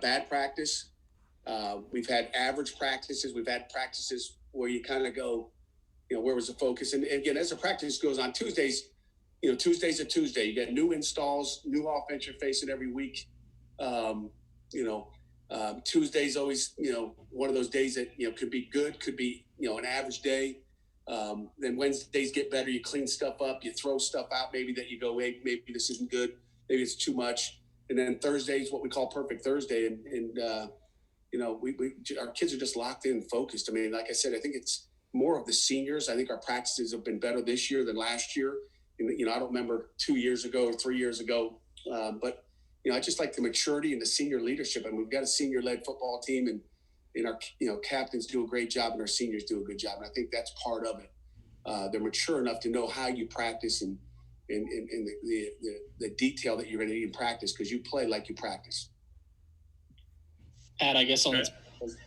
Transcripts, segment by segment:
bad practice. We've had average practices. We've had practices where you kind of go, where was the focus? And again, as the practice goes on Tuesdays, Tuesday's a Tuesday. You got new installs, new offense you're facing every week. Tuesday's always, one of those days that, could be good, could be, an average day. Then Wednesdays get better. You clean stuff up, you throw stuff out, maybe that you go, hey, maybe this isn't good. Maybe it's too much. And then Thursday's what we call perfect Thursday. And our kids are just locked in and focused. I mean, like I said, I think it's more of the seniors. I think our practices have been better this year than last year. And, I don't remember 2 years ago or 3 years ago. But I just like the maturity and the senior leadership. I mean, we've got a senior-led football team, and our captains do a great job, and our seniors do a good job. And I think that's part of it. They're mature enough to know how you practice and the detail that you're going to need in practice, because you play like you practice. Pat, I guess on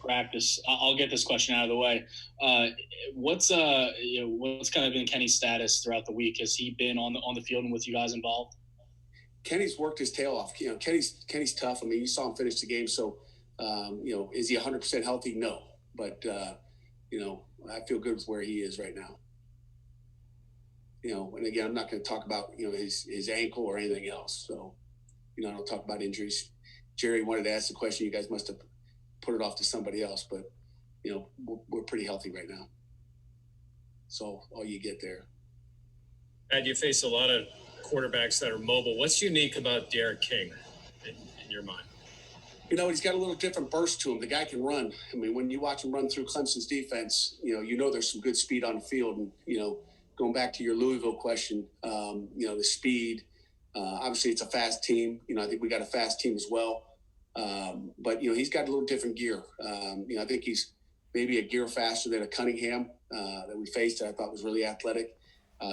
practice, I'll get this question out of the way. What's kind of been Kenny's status throughout the week? Has he been on the field and with you guys involved? Kenny's worked his tail off. Kenny's tough. I mean, you saw him finish the game. So, is he 100% healthy? No. But, I feel good with where he is right now. And again, I'm not going to talk about, his ankle or anything else. So, I don't talk about injuries. Jerry wanted to ask the question. You guys must have put it off to somebody else. But, we're pretty healthy right now. So all you get there. Ed, you face a lot of quarterbacks that are mobile. What's unique about Derek King in your mind? He's got a little different burst to him. The guy can run. I mean, when you watch him run through Clemson's defense, there's some good speed on the field. And, going back to your Louisville question, the speed, obviously it's a fast team. I think we got a fast team as well. But, he's got a little different gear. I think he's maybe a gear faster than a Cunningham that we faced that I thought was really athletic.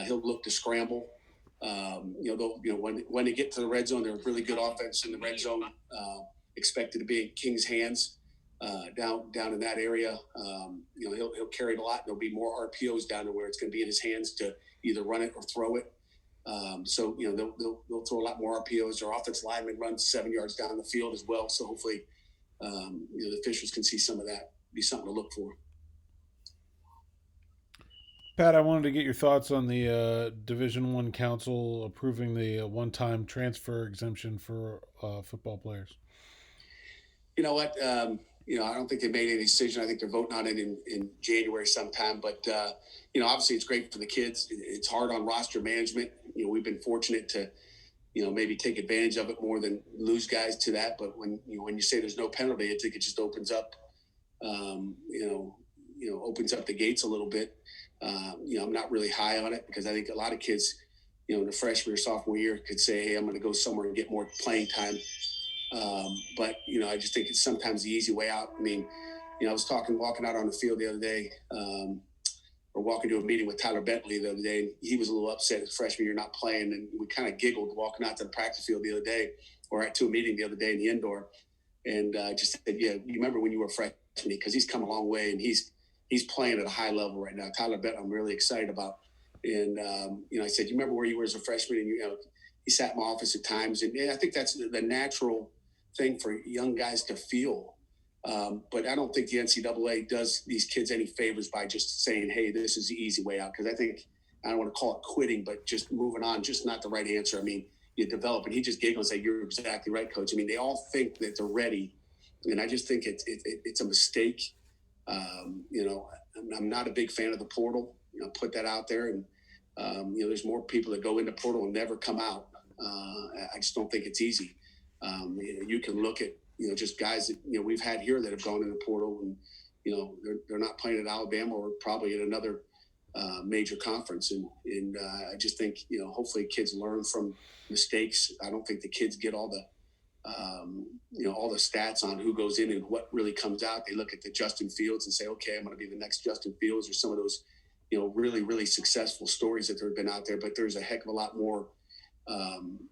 He'll look to scramble. When they get to the red zone, they're really good offense in the red zone, expected to be in King's hands down in that area. He'll carry it a lot. There'll be more RPOs down there where it's going to be in his hands to either run it or throw it. So they'll throw a lot more RPOs. Their offensive lineman runs 7 yards down the field as well. So hopefully, the officials can see some of that, be something to look for. Pat, I wanted to get your thoughts on the Division I Council approving the one-time transfer exemption for football players. You know what? I don't think they made any decision. I think they're voting on it in January sometime. But, obviously it's great for the kids. It's hard on roster management. We've been fortunate to, maybe take advantage of it more than lose guys to that. But when you say there's no penalty, I think it just opens up, opens up the gates a little bit. I'm not really high on it because I think a lot of kids, in the freshman or sophomore year could say, hey, I'm going to go somewhere and get more playing time. But I just think it's sometimes the easy way out. I mean, I was walking out on the field the other day, or walking to a meeting with Tyler Bentley the other day, and he was a little upset his freshman year not playing, and we kind of giggled walking out to the practice field the other day, or to a meeting the other day in the indoor, and just said, yeah, you remember when you were a freshman, because he's come a long way, and he's playing at a high level right now. Tyler Bentley, I'm really excited about. And, I said, you remember where you were as a freshman? And, he sat in my office at times. And I think that's the natural thing for young guys to feel. But I don't think the NCAA does these kids any favors by just saying, hey, this is the easy way out. Because I don't want to call it quitting, but just moving on, just not the right answer. I mean, you develop. And he just giggled and said, you're exactly right, Coach. I mean, they all think that they're ready. And I just think it's a mistake. I'm not a big fan of the portal. Put that out there, and there's more people that go into portal and never come out. I just don't think it's easy. You can look at just guys that we've had here that have gone into portal, and they're not playing at Alabama or probably at another major conference. And I just think hopefully kids learn from mistakes. I don't think the kids get all the all the stats on who goes in and what really comes out. They look at the Justin Fields and say, okay, I'm going to be the next Justin Fields, or some of those, really, really successful stories that have been out there. But there's a heck of a lot more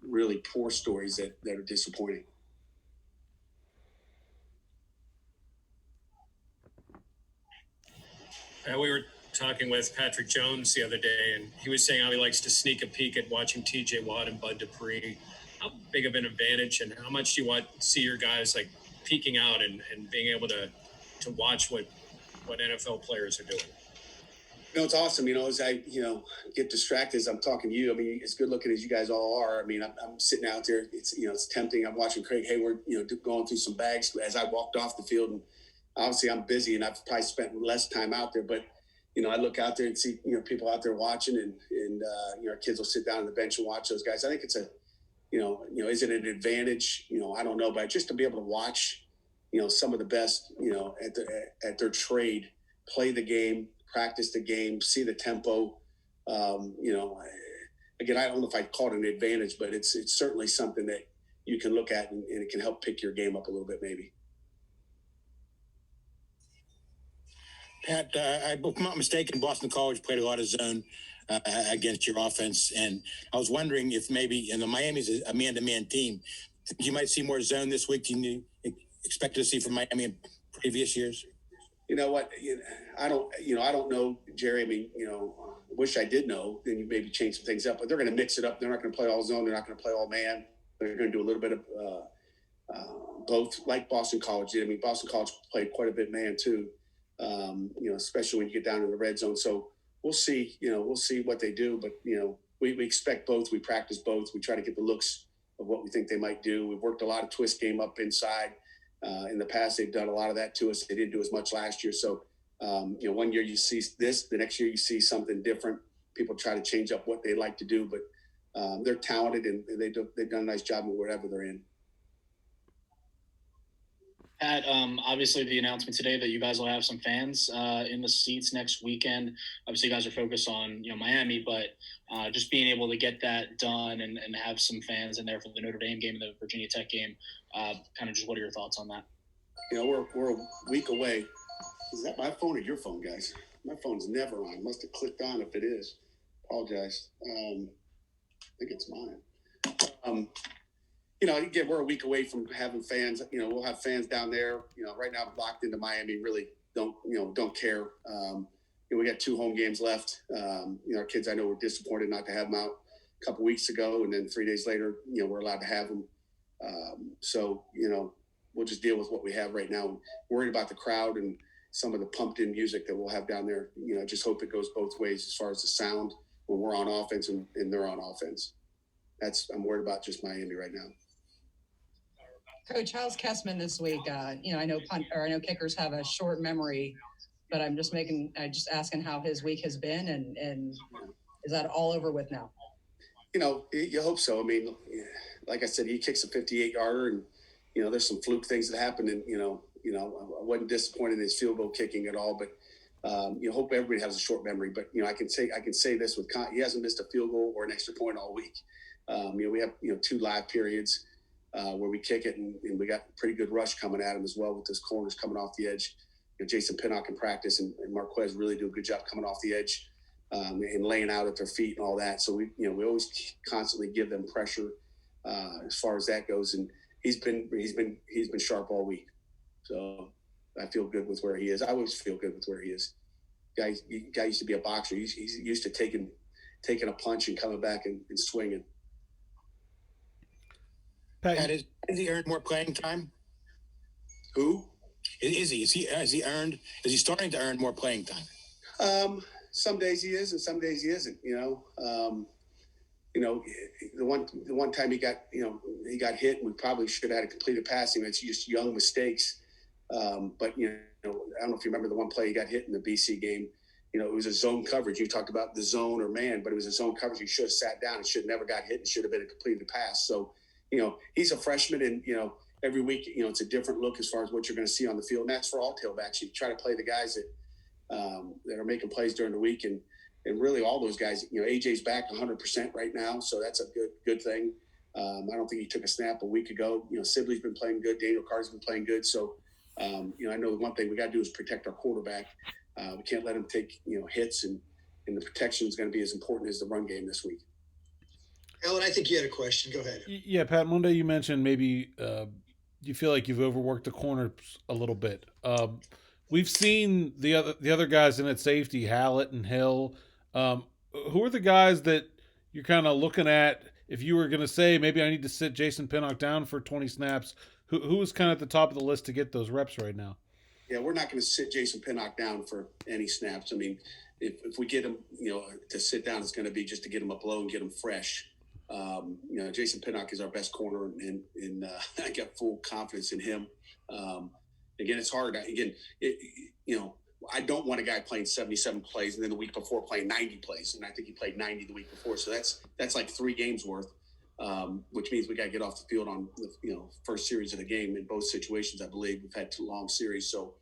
really poor stories that are disappointing. We were talking with Patrick Jones the other day, and he was saying how he likes to sneak a peek at watching TJ Watt and Bud Dupree. How big of an advantage, and how much do you want to see your guys like peeking out and being able to watch what NFL players are doing? It's awesome. As I, get distracted as I'm talking to you. I mean, as good looking as you guys all are. I mean, I'm sitting out there. It's tempting. I'm watching Craig Hayward, going through some bags as I walked off the field. And obviously I'm busy and I've probably spent less time out there, but, I look out there and see, people out there watching and our kids will sit down on the bench and watch those guys. I think it's a, is it an advantage? I don't know, but just to be able to watch, some of the best, at their trade, play the game, practice the game, see the tempo. Again, I don't know if I call it an advantage, but it's certainly something that you can look at and it can help pick your game up a little bit, maybe. Pat, if I'm not mistaken, Boston College played a lot of zone against your offense, and I was wondering if maybe, Miami's a man-to-man team. You might see more zone this week than you expected to see from Miami in previous years. You know what? I don't know, Jerry. I mean, wish I did know. Then you maybe change some things up. But they're going to mix it up. They're not going to play all zone. They're not going to play all man. They're going to do a little bit of both, like Boston College did. I mean, Boston College played quite a bit man too. Especially when you get down in the red zone. So we'll see. We'll see what they do. But we expect both. We practice both. We try to get the looks of what we think they might do. We've worked a lot of twist game up inside. In the past, they've done a lot of that to us. They didn't do as much last year. So, one year you see this, the next year you see something different. People try to change up what they like to do, but they're talented and they've done a nice job of wherever they're in. Pat, obviously the announcement today that you guys will have some fans in the seats next weekend. Obviously, you guys are focused on Miami, but just being able to get that done and have some fans in there for the Notre Dame game and the Virginia Tech game, kind of just what are your thoughts on that? We're a week away. Is that my phone or your phone, guys? My phone's never on. Must have clicked on if it is. Apologize. I think it's mine. Again, we're a week away from having fans. We'll have fans down there. Right now I'm locked into Miami. Really don't care. We got 2 home games left. Our kids, I know, were disappointed not to have them out a couple weeks ago, and then 3 days later, we're allowed to have them. So we'll just deal with what we have right now. Worried about the crowd and some of the pumped-in music that we'll have down there. Just hope it goes both ways as far as the sound when we're on offense and they're on offense. I'm worried about just Miami right now. Coach, how's Kessman this week? I know kickers have a short memory, but I'm just asking how his week has been, and is that all over with now? You hope so. I mean, like I said, he kicks a 58-yarder, and there's some fluke things that happen, and I wasn't disappointed in his field goal kicking at all, but you hope everybody has a short memory. But I can say this with he hasn't missed a field goal or an extra point all week. We have 2 live periods where we kick it, and we got pretty good rush coming at him as well with those corners coming off the edge. Jason Pinnock in practice and Marquez really do a good job coming off the edge and laying out at their feet and all that. So we always constantly give them pressure as far as that goes, and he's been sharp all week. So I feel good with where he is. I always feel good with where he is. Guy used to be a boxer. He's used to taking a punch and coming back and swinging. Pat, has he earned more playing time? Who? Is he starting to earn more playing time? Some days he is, and some days he isn't. The one time he got hit, and we probably should have had a completed passing. It's just young mistakes. But I don't know if you remember the one play he got hit in the BC game. It was a zone coverage. You talked about the zone or man, but it was a zone coverage. He should have sat down and should have never got hit and should have been a completed pass. So, he's a freshman, and every week, it's a different look as far as what you're going to see on the field. And that's for all tailbacks. You try to play the guys that are making plays during the week, and really all those guys. AJ's back 100% right now, so that's a good thing. I don't think he took a snap a week ago. Sibley's been playing good. Daniel Carr's been playing good. So, I know the one thing we got to do is protect our quarterback. We can't let him take hits, and the protection is going to be as important as the run game this week. Alan, I think you had a question. Go ahead. Yeah, Pat, Monday you mentioned maybe you feel like you've overworked the corners a little bit. We've seen the other guys in at safety, Hallett and Hill. Who are the guys that you're kind of looking at if you were going to say maybe I need to sit Jason Pinnock down for 20 snaps? who is kind of at the top of the list to get those reps right now? Yeah, we're not going to sit Jason Pinnock down for any snaps. I mean, if we get him, to sit down, it's going to be just to get him up low and get him fresh. Jason Pinnock is our best corner, and I got full confidence in him. Again, it's hard. I don't want a guy playing 77 plays and then the week before playing 90 plays, and I think he played 90 the week before. So that's like 3 games worth, which means we got to get off the field on the first series of the game in both situations. I believe we've had 2 long series, so.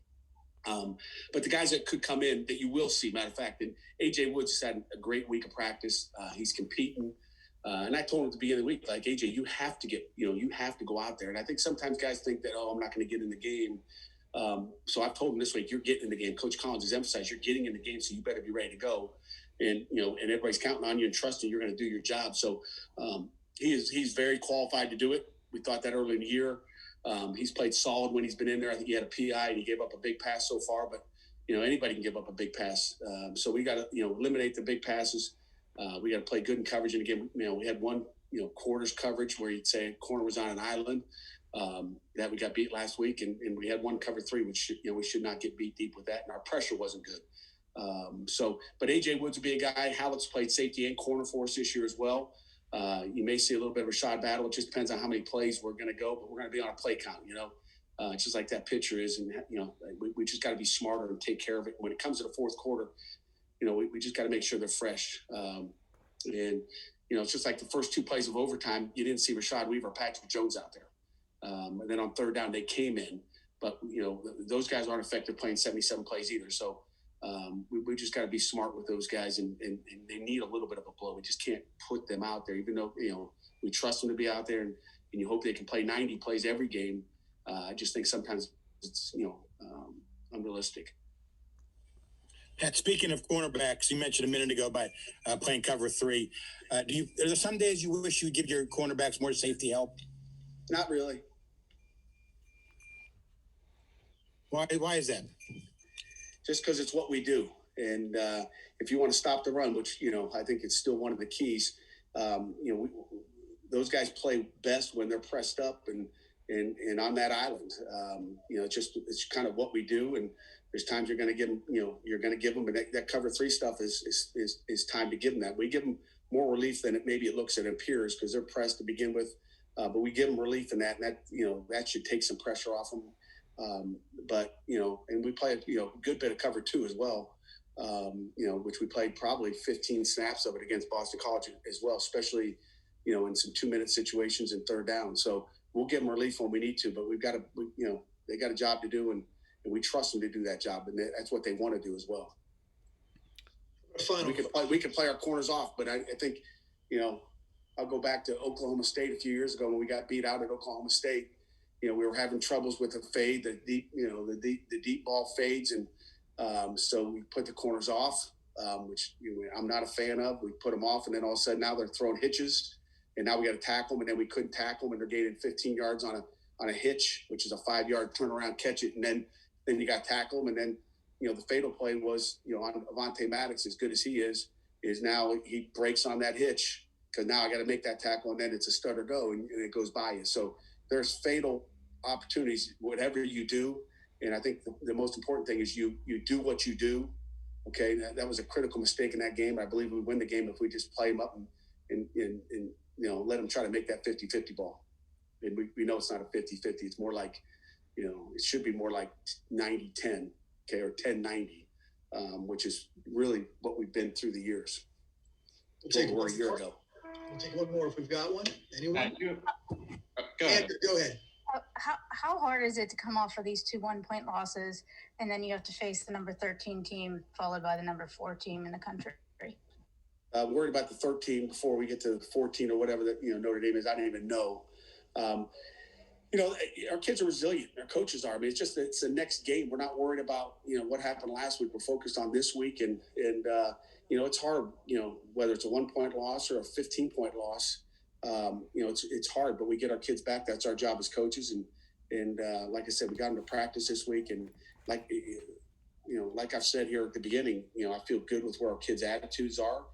But the guys that could come in that you will see, matter of fact, and AJ Woods has had a great week of practice. He's competing. And I told him at the beginning of the week, like, AJ, you have to go out there. And I think sometimes guys think that, I'm not going to get in the game. So I've told him this week, you're getting in the game. Coach Collins has emphasized you're getting in the game, so you better be ready to go. And, and everybody's counting on you and trusting you're going to do your job. So he's very qualified to do it. We thought that early in the year. He's played solid when he's been in there. I think he had a PI and he gave up a big pass so far, but anybody can give up a big pass. So we got to eliminate the big passes. We got to play good in coverage. And again, we had one quarters coverage where you'd say corner was on an island that we got beat last week, and we had one cover 3, which we should not get beat deep with that, and our pressure wasn't good. But AJ Woods would be a guy. Hallett's played safety and corner for us this year as well. You may see a little bit of a shot battle. It just depends on how many plays we're going to go, but we're going to be on a play count, just like that pitcher is. And, we just got to be smarter and take care of it. When it comes to the fourth quarter, we just got to make sure they're fresh. It's just like the first 2 plays of overtime, you didn't see Rashad Weaver or Patrick Jones out there. And then on third down, they came in. But, those guys aren't effective playing 77 plays either. So, we just got to be smart with those guys, and they need a little bit of a blow. We just can't put them out there, even though we trust them to be out there, and you hope they can play 90 plays every game. I just think sometimes it's unrealistic. Pat, speaking of cornerbacks, you mentioned a minute ago about playing cover 3. Are there some days you wish you would give your cornerbacks more safety help? Not really. Why is that? Just because it's what we do. And if you want to stop the run, which, I think it's still one of the keys, those guys play best when they're pressed up and on that island. It's kind of what we do. And there's times you're going to give them, you're going to give them, but that cover 3 stuff is time to give them that. We give them more relief than it looks and appears because they're pressed to begin with. But we give them relief in that, and that should take some pressure off them. And we play a good bit of cover 2 as well, which we played probably 15 snaps of it against Boston College as well, especially, in some 2-minute situations and third down. So we'll give them relief when we need to, but they got a job to do, and we trust them to do that job, and that's what they want to do as well. We can play our corners off, but I think, I'll go back to Oklahoma State a few years ago when we got beat out at Oklahoma State. We were having troubles with the fade, the deep ball fades, and so we put the corners off, which I'm not a fan of. We put them off, and then all of a sudden now they're throwing hitches, and now we got to tackle them, and then we couldn't tackle them, and they're gaining 15 yards on a hitch, which is a 5-yard turnaround, catch it, and then you got to tackle them, and then the fatal play was on Avonte Maddox, as good as he is now he breaks on that hitch because now I got to make that tackle, and then it's a start or go, and it goes by you. So there's fatal opportunities, whatever you do. And I think the most important thing is you do what you do. Okay. That was a critical mistake in that game. I believe we win the game if we just play them up and let them try to make that 50-50 ball. And we know it's not a 50-50. It's more like, it should be more like 90-10, okay, or 10-90, which is really what we've been through the years. We'll take a year ago. We'll take one more if we've got one. Anyone? Go ahead. Andrew, go ahead. How hard is it to come off of these 2 1-point losses, and then you have to face the number 13 team followed by the number 4 team in the country? Worried about the 13 before we get to 14 or whatever that Notre Dame is. I didn't even know. Our kids are resilient. Our coaches are. I mean, it's the next game. We're not worried about what happened last week. We're focused on this week, and it's hard. Whether it's a 1-point loss or a 15-point loss. It's hard, but we get our kids back. That's our job as coaches. And like I said, we got them to practice this week. And like I've said here at the beginning, I feel good with where our kids' attitudes are.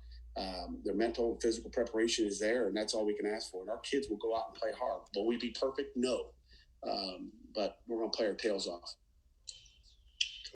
Their mental and physical preparation is there, and that's all we can ask for. And our kids will go out and play hard. Will we be perfect? No. But we're going to play our tails off.